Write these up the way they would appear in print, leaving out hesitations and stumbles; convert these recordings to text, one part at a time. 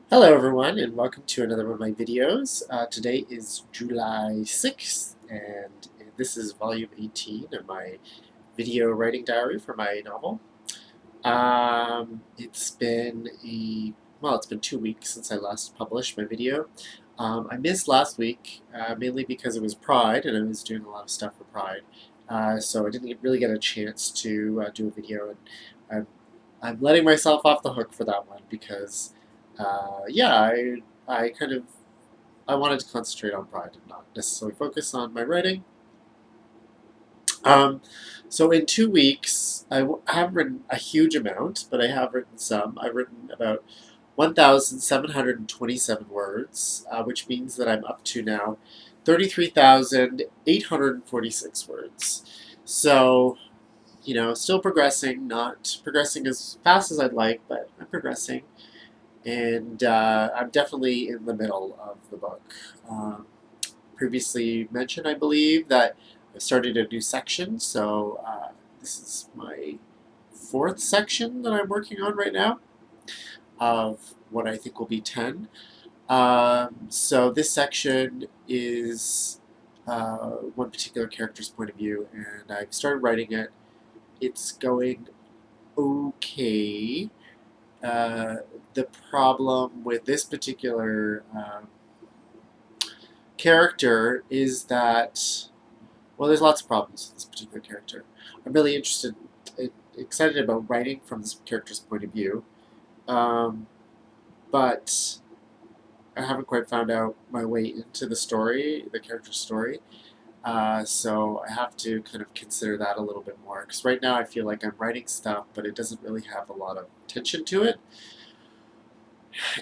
Hello everyone and welcome to another one of my videos. Today is July 6th and this is volume 18 of my video writing diary for my novel. It's been 2 weeks since I last published my video. I missed last week mainly because it was Pride and I was doing a lot of stuff for Pride. So I didn't really get a chance to do a video, and I'm letting myself off the hook for that one because yeah, I wanted to concentrate on Pride and not necessarily focus on my writing. Um, so in 2 weeks, haven't written a huge amount, but I have written some. I've written about 1,727 words, which means that I'm up to now 33,846 words. So, still progressing, not progressing as fast as I'd like, but I'm progressing. And I'm definitely in the middle of the book. Previously mentioned, I believe, that I've started a new section, so this is my fourth section that I'm working on right now of what I think will be 10. So this section is one particular character's point of view, and I've started writing it. It's going okay. Uh, the problem with this particular character is that, well, there's lots of problems with this particular character. I'm really excited about writing from this character's point of view, um, but I haven't quite found out my way into the story, the character's story. So I have to kind of consider that a little bit more, because right now I feel like I'm writing stuff, but it doesn't really have a lot of tension to it.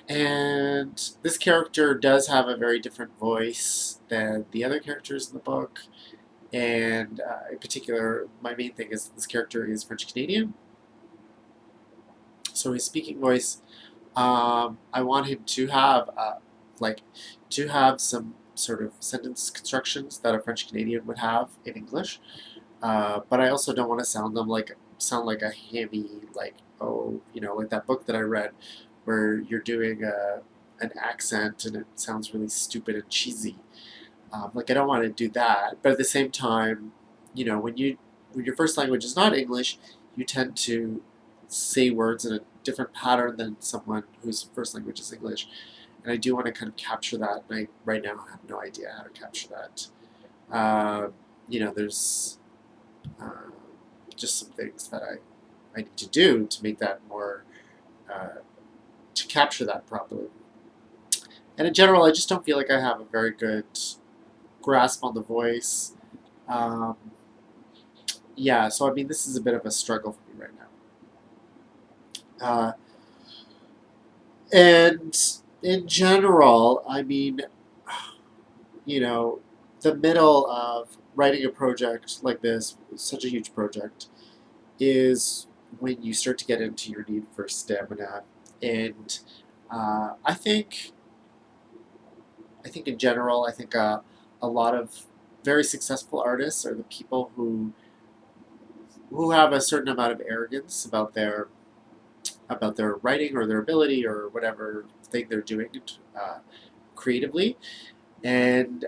And this character does have a very different voice than the other characters in the book. And in particular, my main thing is this character is French Canadian. So his speaking voice, I want him to have some sort of sentence constructions that a French Canadian would have in English. But I also don't want to sound like a hammy, like that book that I read where you're doing an accent and it sounds really stupid and cheesy. I don't want to do that, but at the same time, when your first language is not English, you tend to say words in a different pattern than someone whose first language is English, and I do want to kind of capture that. And I right now have no idea how to capture that. There's uh, just some things that I need to do to make that more to capture that properly. And in general, I just don't feel like I have a very good grasp on the voice. Um, yeah, so I mean, this is a bit of a struggle for me right now. And in general, I mean, you know, the middle of writing a project like this, such a huge project, is when you start to get into your need for stamina. And I think in general, a lot of very successful artists are the people who have a certain amount of arrogance about their writing or their ability or whatever thing they're doing uh, creatively, and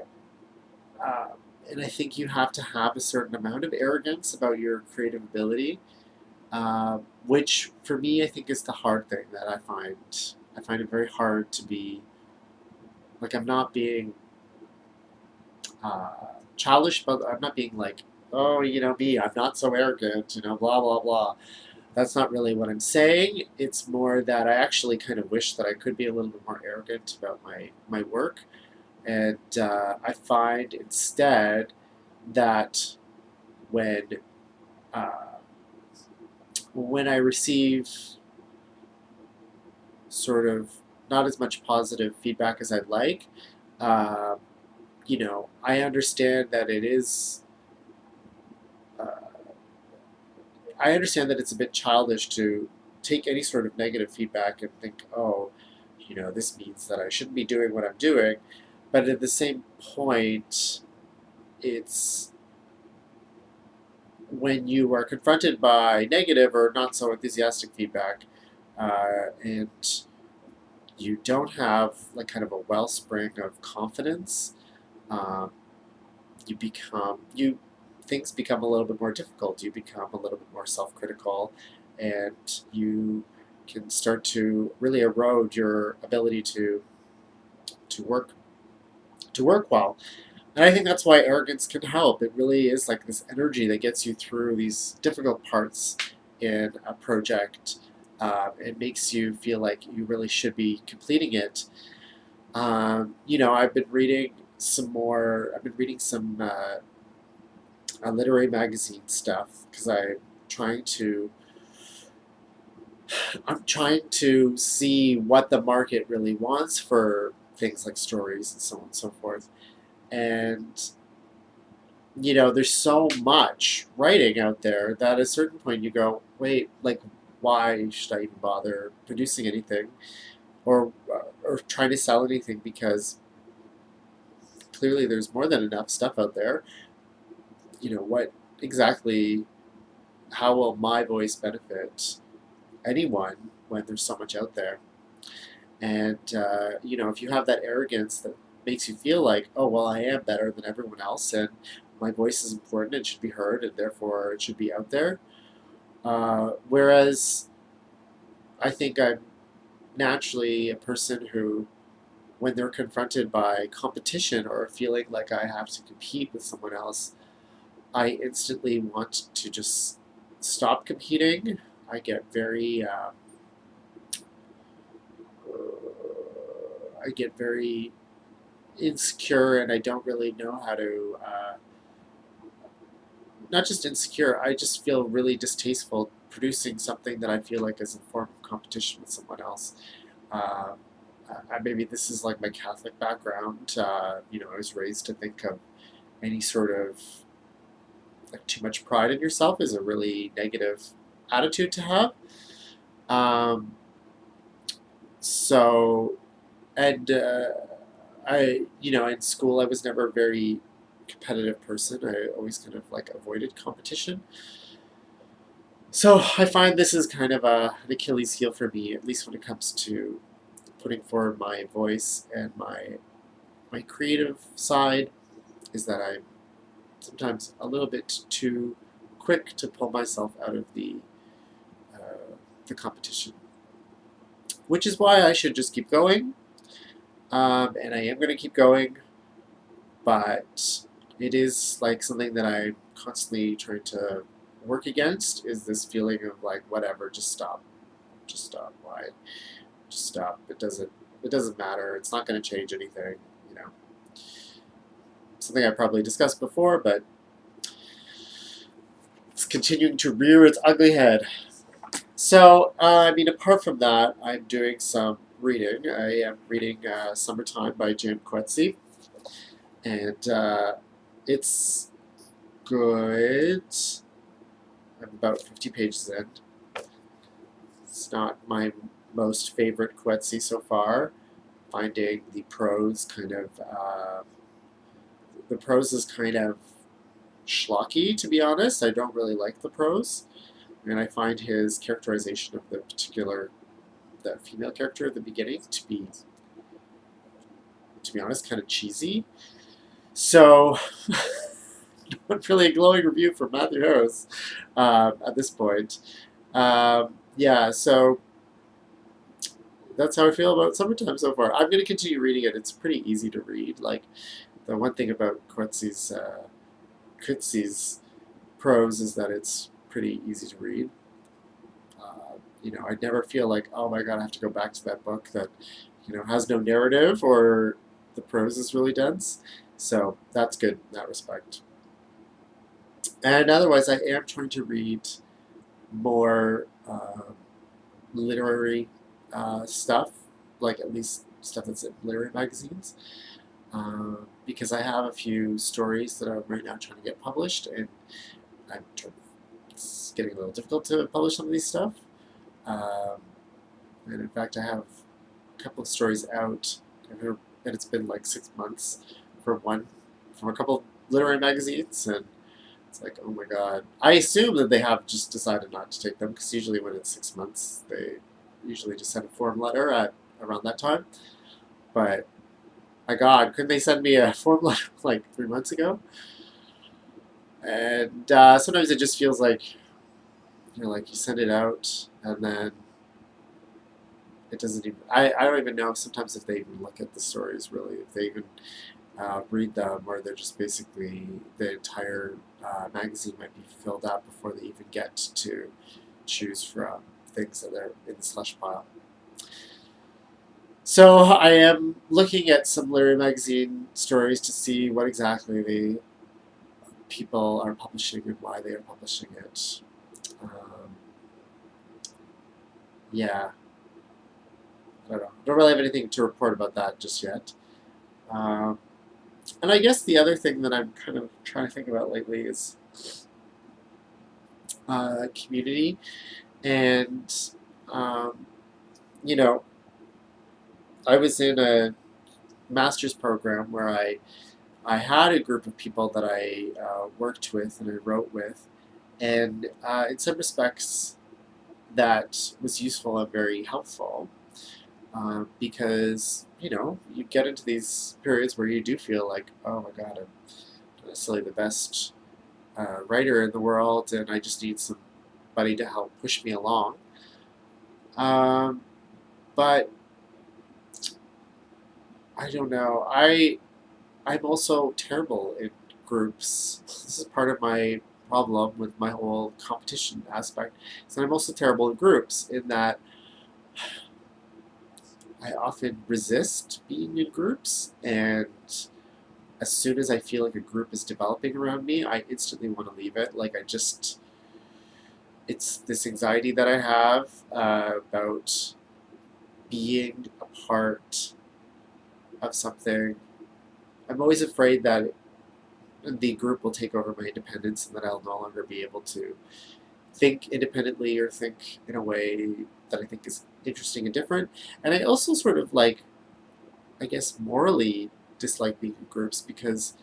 uh, and I think you have to have a certain amount of arrogance about your creative ability, which for me I think is the hard thing that I find. I find it very hard to be like I'm not being uh, childish, but I'm not being like, oh, me, I'm not so arrogant, blah blah blah. That's not really what I'm saying. It's more that I actually kind of wish that I could be a little bit more arrogant about my work. And I find instead that when uh, when I receive sort of not as much positive feedback as I'd like, uh, I understand that it is. I understand that it's a bit childish to take any sort of negative feedback and think, oh, this means that I shouldn't be doing what I'm doing. But at the same point, it's when you are confronted by negative or not so enthusiastic feedback, and you don't have like kind of a wellspring of confidence, um, you things become a little bit more difficult. You become a little bit more self-critical, and you can start to really erode your ability to work to work well. And I think that's why arrogance can help. It really is like this energy that gets you through these difficult parts in a project. It makes you feel like you really should be completing it. I've been reading some more. I've been reading some literary magazine stuff because trying to I'm trying to see what the market really wants for things like stories and so on and so forth. And there's so much writing out there that at a certain point you go, wait, like, why should I even bother producing anything or trying to sell anything? Because clearly there's more than enough stuff out there. What exactly? How will my voice benefit anyone when there's so much out there? And if you have that arrogance that makes you feel like, oh well, I am better than everyone else, and my voice is important and should be heard, and therefore it should be out there. Whereas I think I'm naturally a person who, when they're confronted by competition or feeling like I have to compete with someone else, I instantly want to just stop competing. I get very insecure, and I don't really know how to. Not just insecure, I just feel really distasteful producing something that I feel like is a form of competition with someone else. Uh, Maybe this is like my Catholic background. I was raised to think of any sort of like too much pride in yourself is a really negative attitude to have. Um, so, and in school I was never a very competitive person. I always kind of like avoided competition. So I find this is kind of an Achilles heel for me, at least when it comes to putting forward my voice and my creative side, is that I'm sometimes a little bit too quick to pull myself out of the competition, which is why I should just keep going. And I am going to keep going, but it is like something that I'm constantly trying to work against, is this feeling of like, whatever, just stop. Just stop. Why? Just stop. It doesn't matter. It's not going to change anything, you know. Something I probably discussed before, but it's continuing to rear its ugly head. So, apart from that, I'm doing some reading. I am reading Summertime by Coetzee, and it's good. I'm about 50 pages in. It's not my most favorite Coetzee so far. Finding the prose is kind of schlocky, to be honest. I don't really like the prose, and I find his characterization of the female character at the beginning to be honest, kind of cheesy. So, not really a glowing review for Matthew Harris at this point. So that's how I feel about Summertime so far. I'm going to continue reading it. It's pretty easy to read. Like, the one thing about Coetzee's prose is that it's pretty easy to read. I never feel like, oh my god, I have to go back to that book that, has no narrative or the prose is really dense. So that's good in that respect. And otherwise, I am trying to read more literary stuff, like at least stuff that's in literary magazines, because I have a few stories that I'm right now trying to get published, and it's getting a little difficult to publish some of these stuff. And in fact, I have a couple of stories out, and it's been like 6 months from a couple of literary magazines, and it's like, oh my god. I assume that they have just decided not to take them, because usually when it's 6 months, they usually just send a form letter at around that time. But my God, couldn't they send me a form letter like 3 months ago? And sometimes it just feels like, like you send it out and then it doesn't even. I don't even know sometimes if they even look at the stories really, if they even read them, or they're just basically the entire magazine might be filled out before they even get to choose from things that are in the slush pile. So I am looking at some literary magazine stories to see what exactly the people are publishing and why they are publishing it. Yeah, I don't know. Don't really have anything to report about that just yet. Um, and I guess the other thing that I'm kind of trying to think about lately is community. And, um, you know, I was in a master's program where I had a group of people that I worked with and I wrote with. And in some respects, that was useful and very helpful because, you get into these periods where you do feel like, oh my God, I'm not necessarily the best writer in the world and I just need somebody to help push me along. But I don't know. I'm also terrible in groups. This is part of my problem with my whole competition aspect. So I'm also terrible in groups in that I often resist being in groups, and as soon as I feel like a group is developing around me, I instantly want to leave it. It's this anxiety that I have about being a part of something. I'm always afraid that the group will take over my independence and that I'll no longer be able to think independently or think in a way that I think is interesting and different. And I also sort of I guess, morally dislike being in groups because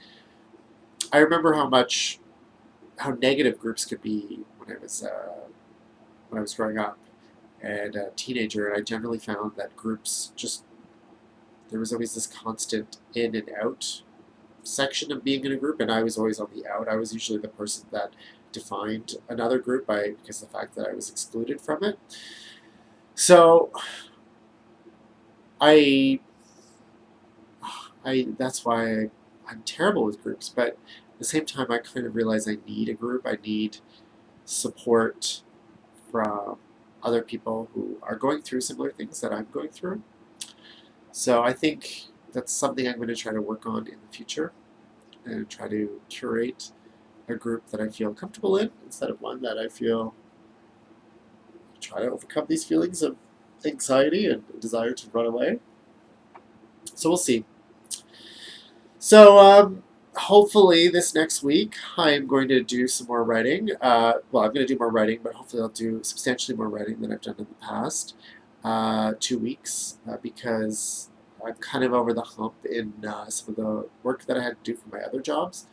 I remember how negative groups could be when I was growing up and a teenager, and I generally found that groups there was always this constant in and out section of being in a group, and I was always on the out. I was usually the person that defined another group because of the fact that I was excluded from it. So I that's why I'm terrible with groups. But at the same time, I kind of realize I need a group. I need support from other people who are going through similar things that I'm going through. So I think that's something I'm going to try to work on in the future and try to curate a group that I feel comfortable in instead of one that I feel try to overcome these feelings of anxiety and desire to run away. So we'll see. So hopefully this next week I'm going to do some more writing. I'm going to do more writing, but hopefully I'll do substantially more writing than I've done in the past 2 weeks because I'm kind of over the hump in some of the work that I had to do for my other jobs.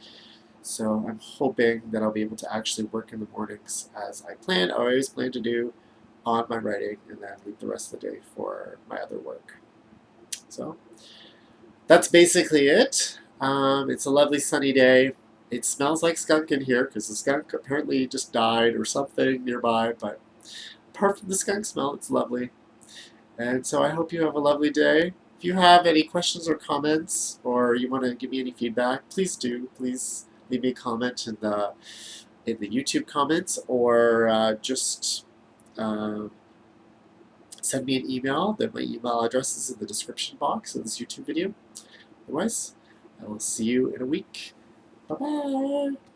So I'm hoping that I'll be able to actually work in the mornings as I plan. I always plan to do on my writing and then leave the rest of the day for my other work. So that's basically it. It's a lovely sunny day. It smells like skunk in here because the skunk apparently just died or something nearby, but apart from the skunk smell, it's lovely. And so I hope you have a lovely day. If you have any questions or comments or you want to give me any feedback, please do. Please leave me a comment in the YouTube comments or just send me an email. My email address is in the description box of this YouTube video. Otherwise, I will see you in a week. Bye-bye.